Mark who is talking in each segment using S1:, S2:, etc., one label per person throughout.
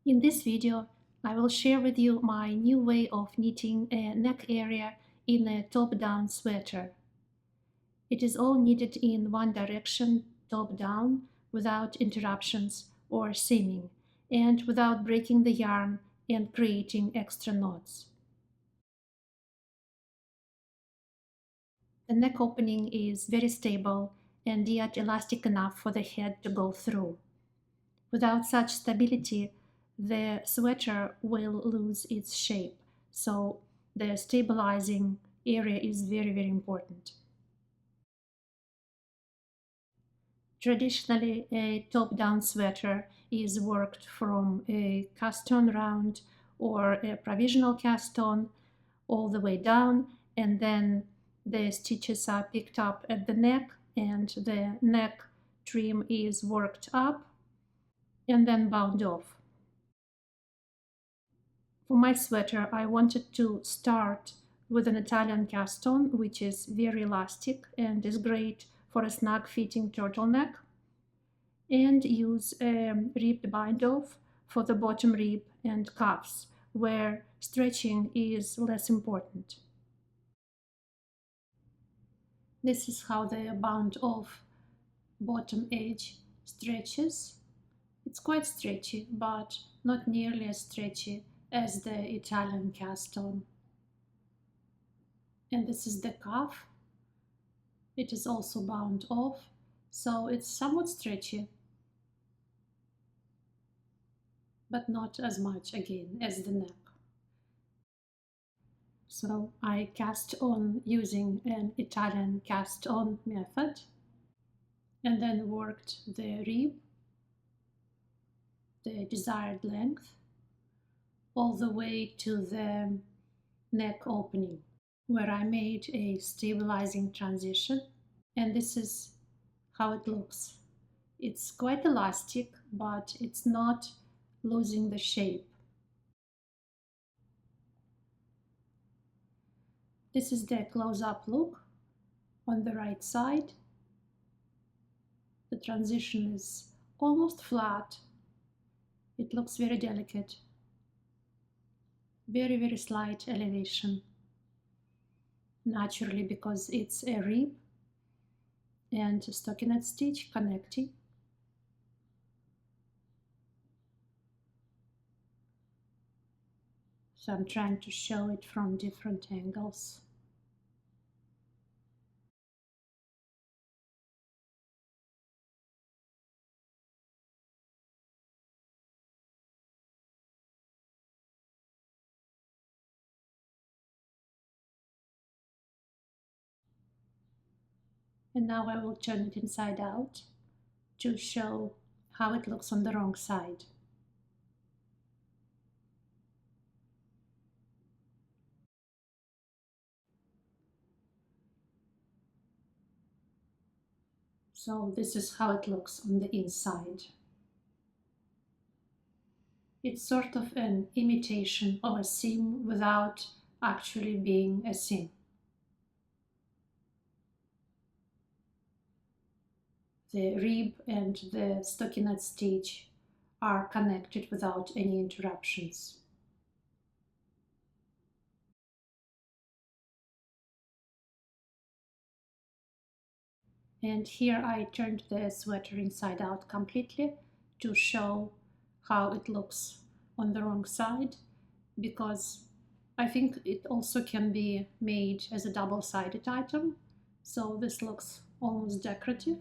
S1: In this video, I will share with you my new way of knitting a neck area in a top-down sweater. It is all knitted in one direction, top-down, without interruptions or seaming, and without breaking the yarn and creating extra knots. The neck opening is very stable and yet elastic enough for the head to go through. Without such stability, the sweater will lose its shape, so the stabilizing area is very important. Traditionally, a top-down sweater is worked from a cast-on round or a provisional cast-on all the way down, and then the stitches are picked up at the neck and the neck trim is worked up and then bound off. For my sweater, I wanted to start with an Italian cast-on, which is very elastic and is great for a snug fitting turtleneck, and use a ribbed bind-off for the bottom rib and cuffs, where stretching is less important. This is how the bound-off bottom edge stretches. It's quite stretchy, but not nearly as stretchy as the Italian cast-on. And this is the cuff. It is also bound off, so it's somewhat stretchy, but not as much again as the neck. So I cast on using an Italian cast-on method, and then worked the rib, the desired length, all the way to the neck opening, where I made a stabilizing transition. And this is how it looks. It's quite elastic, but it's not losing the shape. This is the close-up look on the right side. The transition is almost flat. It looks very delicate. Very slight elevation. Naturally, because it's a rib and a stockinette stitch connecting. So I'm trying to show it from different angles. And now I will turn it inside out to show how it looks on the wrong side. So this is how it looks on the inside. It's sort of an imitation of a seam without actually being a seam. The rib and the stockinette stitch are connected without any interruptions. And here I turned the sweater inside out completely to show how it looks on the wrong side, because I think it also can be made as a double-sided item. So this looks almost decorative.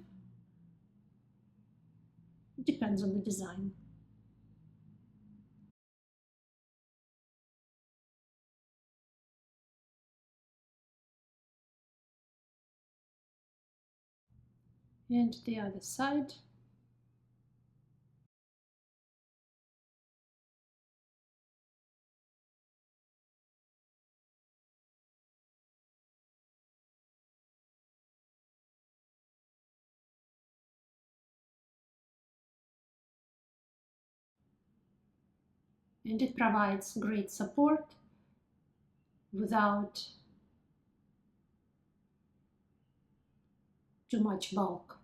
S1: It depends on the design. And the other side. And it provides great support without too much bulk.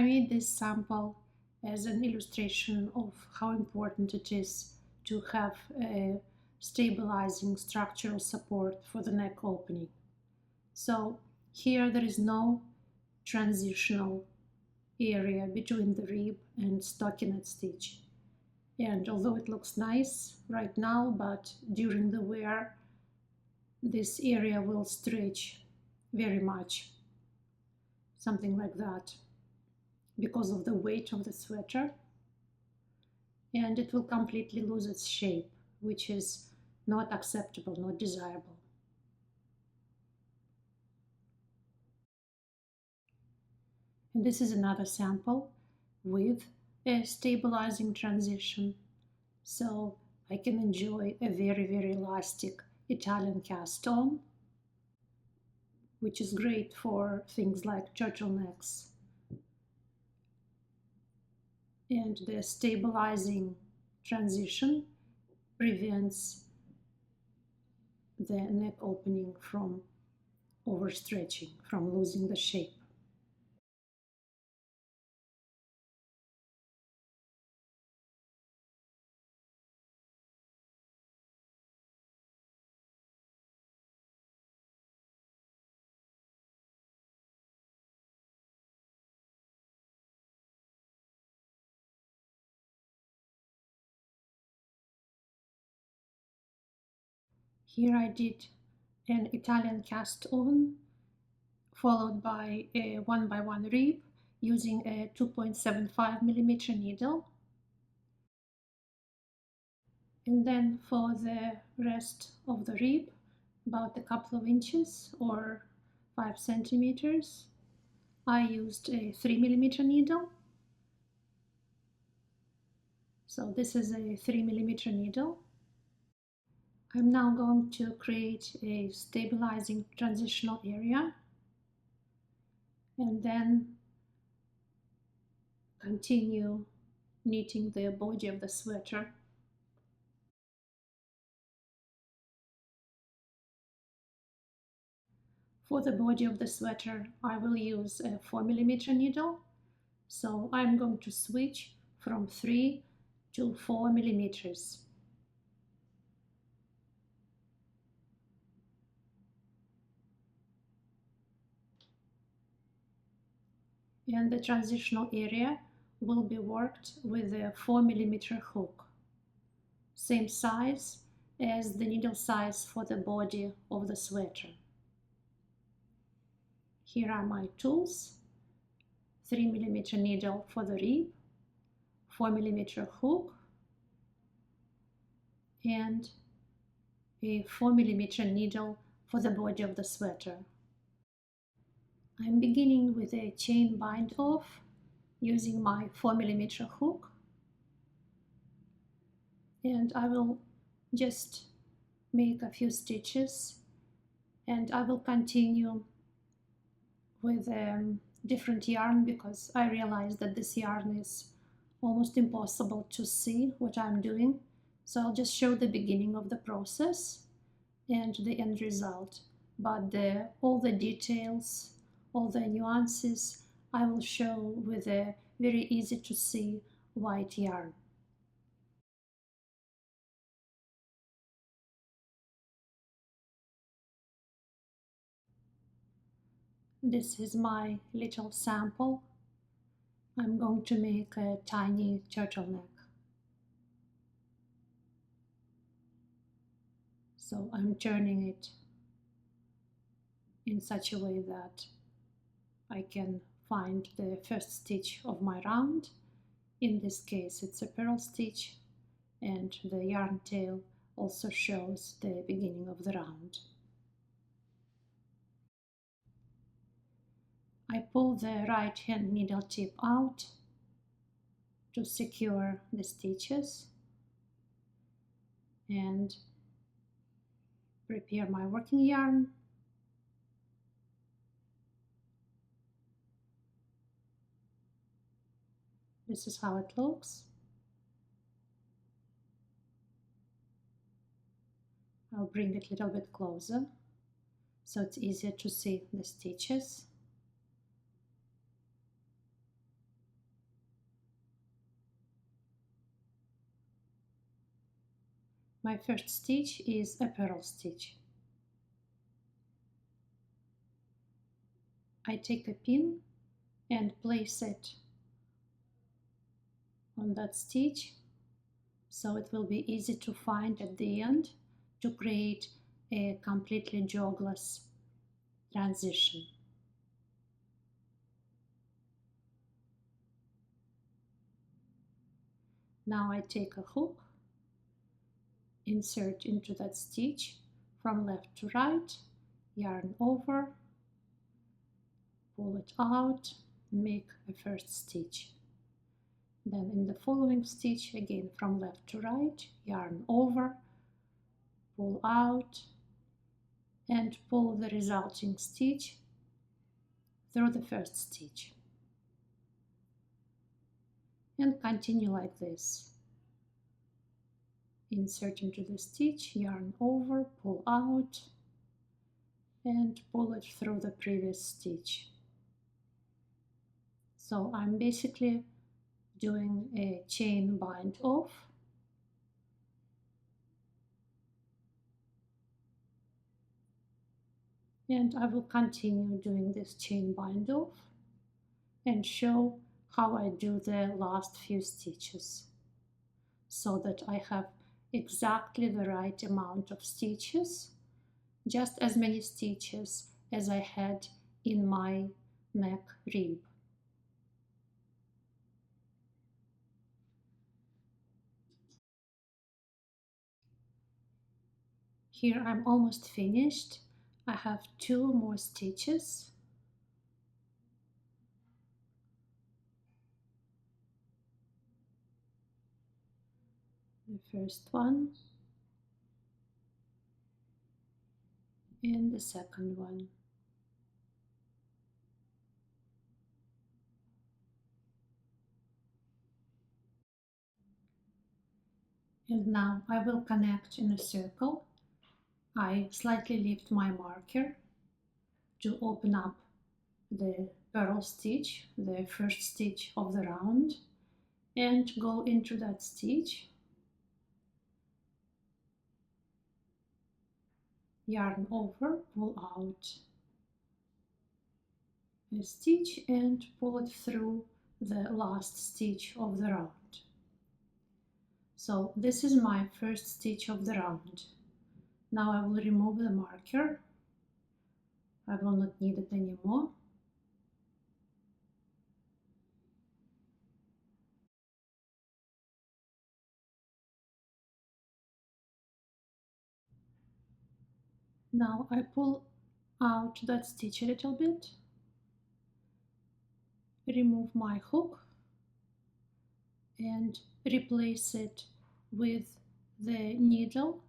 S1: I made this sample as an illustration of how important it is to have a stabilizing structural support for the neck opening. So here there is no transitional area between the rib and stockinette stitch. And although it looks nice right now, but during the wear, this area will stretch very much, something like that, because of the weight of the sweater, and it will completely lose its shape, which is not acceptable, not desirable. And this is another sample with a stabilizing transition, so I can enjoy a very, very elastic Italian cast on, which is great for things like turtlenecks. And the stabilizing transition prevents the neck opening from overstretching, from losing the shape. Here I did an Italian cast on, followed by a 1x1 rib using a 2.75 millimeter needle. And then for the rest of the rib, about a couple of inches or 5 centimeters, I used a 3 millimeter needle. So this is a 3 millimeter needle. I'm now going to create a stabilizing transitional area and then continue knitting the body of the sweater. For the body of the sweater, I will use a 4 millimeter needle. So I'm going to switch from 3 to 4 millimeters. And the transitional area will be worked with a 4 millimeter hook, same size as the needle size for the body of the sweater. Here are my tools: 3 millimeter needle for the rib, 4 millimeter hook, and a 4 millimeter needle for the body of the sweater. I'm beginning with a chain bind off using my 4 millimeter hook, and I will just make a few stitches, and I will continue with different yarn because I realized that this yarn is almost impossible to see what I'm doing. So I'll just show the beginning of the process and the end result, but all the details, all the nuances, I will show with a very easy to see white yarn. This is my little sample. I'm going to make a tiny turtleneck. So I'm turning it in such a way that I can find the first stitch of my round. In this case it's a purl stitch, and the yarn tail also shows the beginning of the round. I pull the right hand needle tip out to secure the stitches and prepare my working yarn. This is how it looks. I'll bring it a little bit closer so it's easier to see the stitches. My first stitch is a purl stitch. I take a pin and place it on that stitch so it will be easy to find at the end to create a completely jogless transition. Now I take a hook, insert into that stitch from left to right, yarn over, pull it out, make a first stitch. Then in the following stitch, again from left to right, yarn over, pull out, and pull the resulting stitch through the first stitch. And continue like this. Insert into the stitch, yarn over, pull out, and pull it through the previous stitch. So I'm basically doing a chain bind off. And I will continue doing this chain bind off and show how I do the last few stitches so that I have exactly the right amount of stitches, just as many stitches as I had in my neck rib. Here I'm almost finished. I have 2 more stitches. The first one and the second one. And now I will connect in a circle. I slightly lift my marker to open up the purl stitch, the first stitch of the round, and go into that stitch, yarn over, pull out a stitch and pull it through the last stitch of the round. So this is my first stitch of the round. Now I will remove the marker. I will not need it anymore. Now I pull out that stitch a little bit, remove my hook and replace it with the needle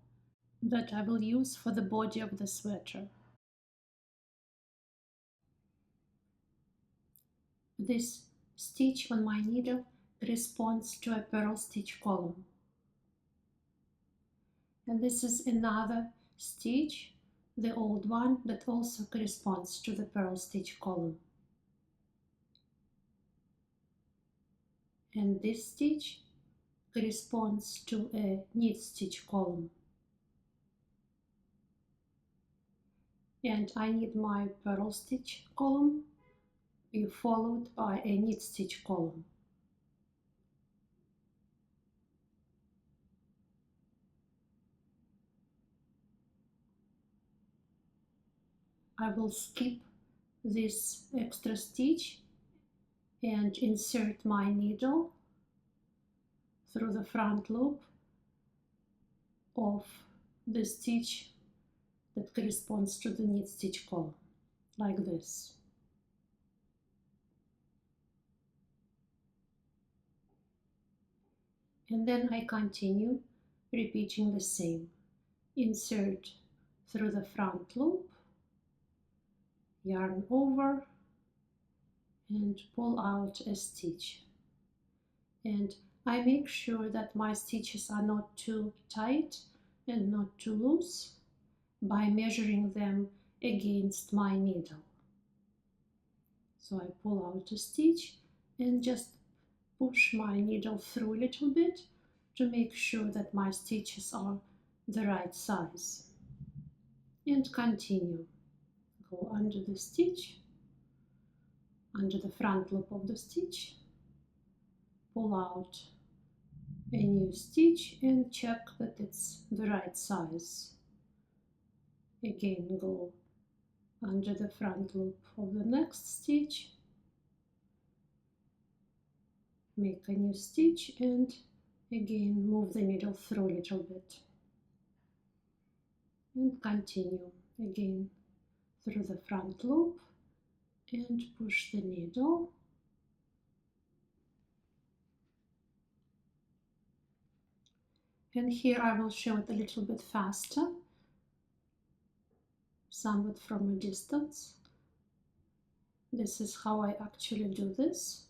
S1: that I will use for the body of the sweater. This stitch on my needle corresponds to a purl stitch column. And this is another stitch, the old one, that also corresponds to the purl stitch column. And this stitch corresponds to a knit stitch column. And I need my purl stitch column be followed by a knit stitch column. I will skip this extra stitch and insert my needle through the front loop of the stitch that corresponds to the knit stitch column, like this. And then I continue repeating the same. Insert through the front loop, yarn over, and pull out a stitch. And I make sure that my stitches are not too tight and not too loose by measuring them against my needle. So I pull out a stitch and just push my needle through a little bit to make sure that my stitches are the right size. And continue. Go under the stitch, under the front loop of the stitch, pull out a new stitch and check that it's the right size. Again, go under the front loop of the next stitch, make a new stitch, and again move the needle through a little bit. And continue again through the front loop and push the needle. And here I will show it a little bit faster, somewhat from a distance. This is how I actually do this.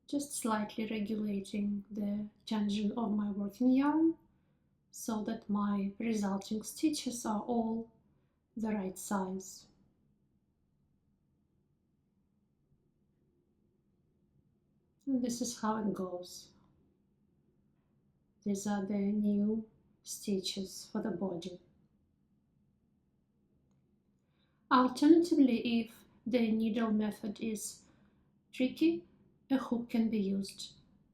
S1: Just slightly regulating the tension of my working yarn so that my resulting stitches are all the right size. And this is how it goes. These are the new stitches for the body. Alternatively, if the needle method is tricky, a hook can be used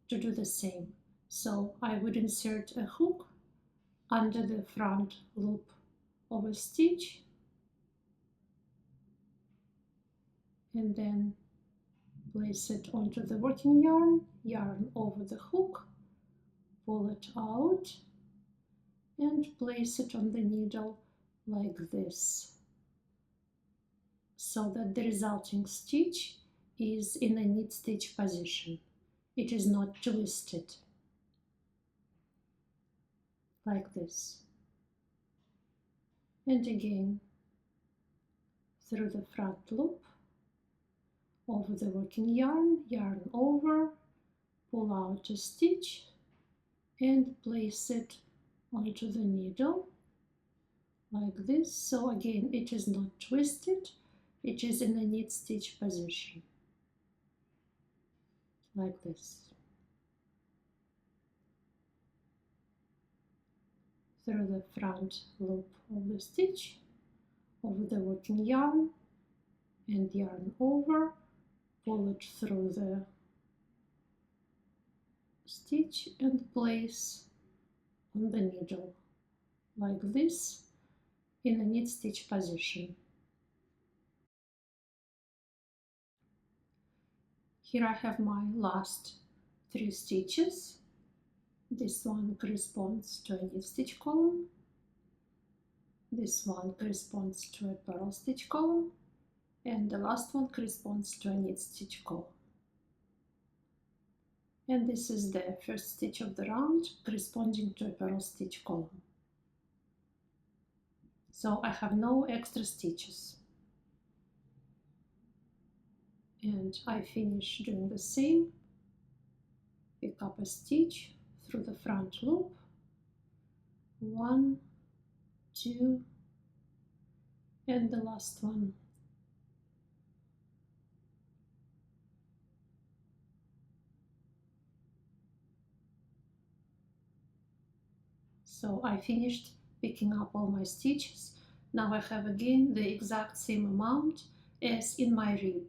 S1: to do the same. So I would insert a hook under the front loop of a stitch and then place it onto the working yarn, yarn over the hook, pull it out and place it on the needle like this, so that the resulting stitch is in a knit stitch position. It is not twisted, like this. And again, through the front loop, over the working yarn, yarn over, pull out a stitch and place it onto the needle like this. So again, it is not twisted, it is in a knit stitch position, like this. Through the front loop of the stitch, over the working yarn and yarn over, pull it through the stitch and place on the needle like this in a knit stitch position. Here I have my last 3 stitches. This one corresponds to a knit stitch column. This one corresponds to a purl stitch column. And the last one corresponds to a knit stitch column. And this is the first stitch of the round corresponding to a purl stitch column. So I have no extra stitches. And I finish doing the same. Pick up a stitch through the front loop. 1, 2, and the last one. So I finished picking up all my stitches. Now I have again the exact same amount as in my rib.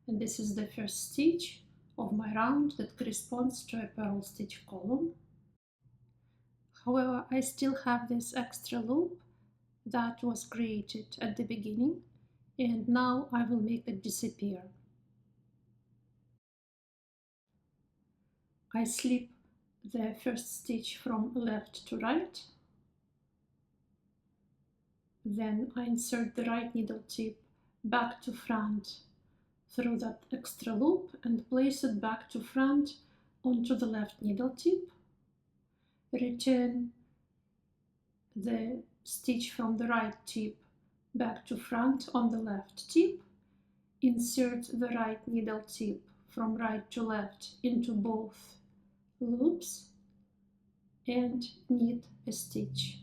S1: And this is the first stitch of my round that corresponds to a purl stitch column. However, I still have this extra loop that was created at the beginning, and now I will make it disappear. I slip the first stitch from left to right. Then I insert the right needle tip back to front through that extra loop and place it back to front onto the left needle tip. Return the stitch from the right tip back to front on the left tip. Insert the right needle tip from right to left into both loops and knit a stitch.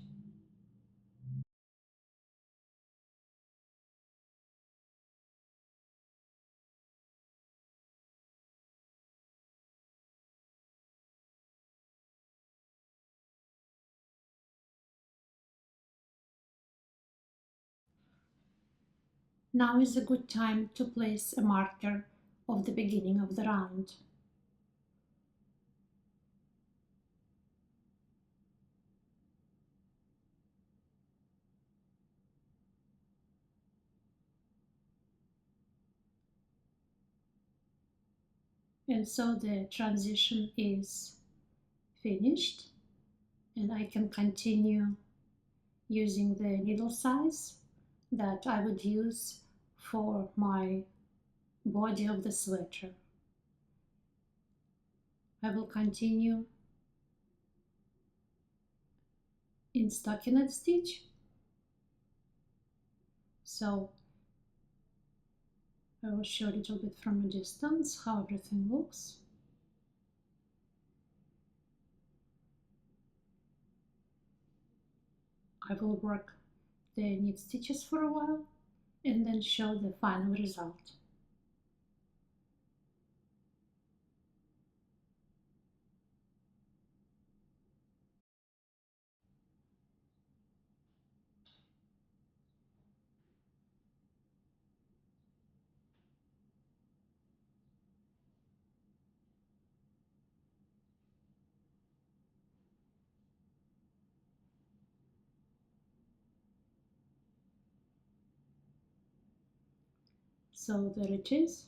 S1: Now is a good time to place a marker of the beginning of the round. And so the transition is finished, and I can continue using the needle size that I would use for my body of the sweater. I will continue in stockinette stitch. So I will show a little bit from a distance how everything looks. I will work the knit stitches for a while and then show the final result. So there it is.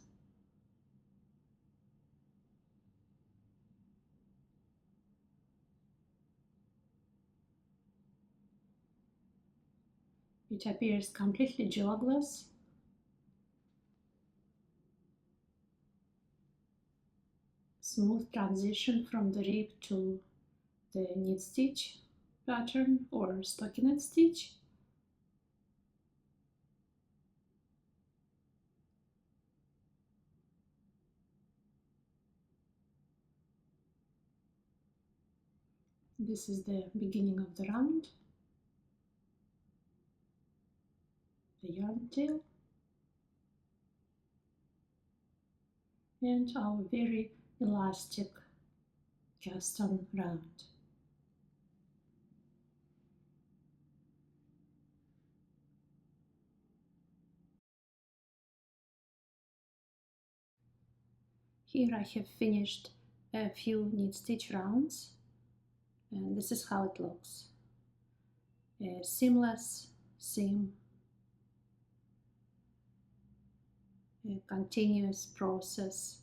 S1: It appears completely jogless. Smooth transition from the rib to the knit stitch pattern or stockinette stitch. This is the beginning of the round, the yarn tail, and our very elastic cast on round. Here I have finished a few knit stitch rounds, and this is how it looks. A seamless seam, a continuous process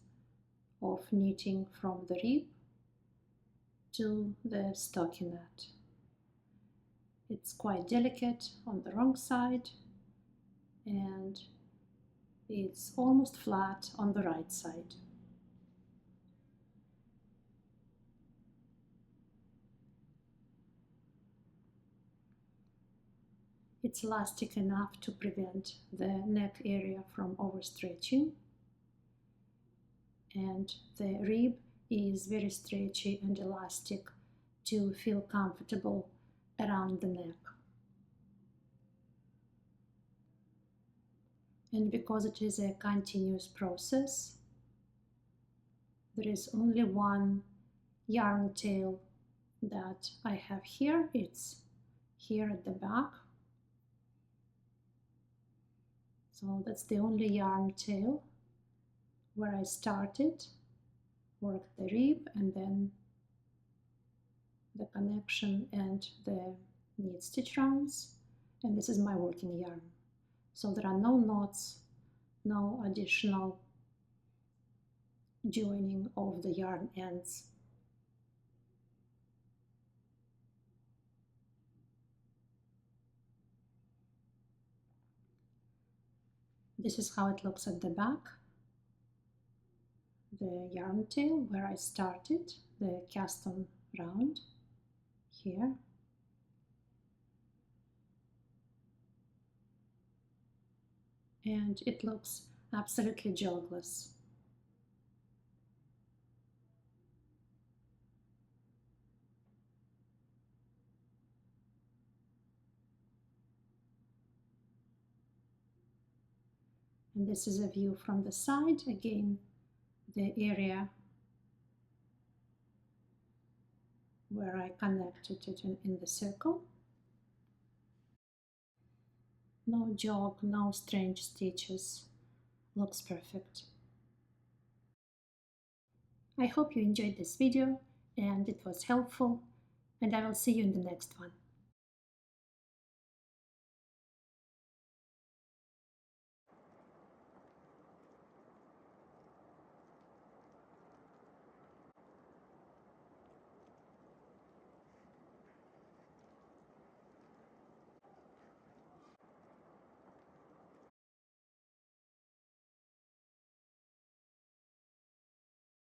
S1: of knitting from the rib to the stockinette. It's quite delicate on the wrong side, and it's almost flat on the right side. It's elastic enough to prevent the neck area from overstretching, and the rib is very stretchy and elastic to feel comfortable around the neck. And because it is a continuous process, there is only one yarn tail that I have here. It's here at the back. So that's the only yarn tail where I started, worked the rib, and then the connection and the knit stitch rounds, and this is my working yarn. So there are no knots, no additional joining of the yarn ends. This is how it looks at the back. The yarn tail where I started, the cast on round here. And it looks absolutely jogless. And this is a view from the side, again the area where I connected it in the circle. No jog, no strange stitches. Looks perfect. I hope you enjoyed this video and it was helpful, and I will see you in the next one.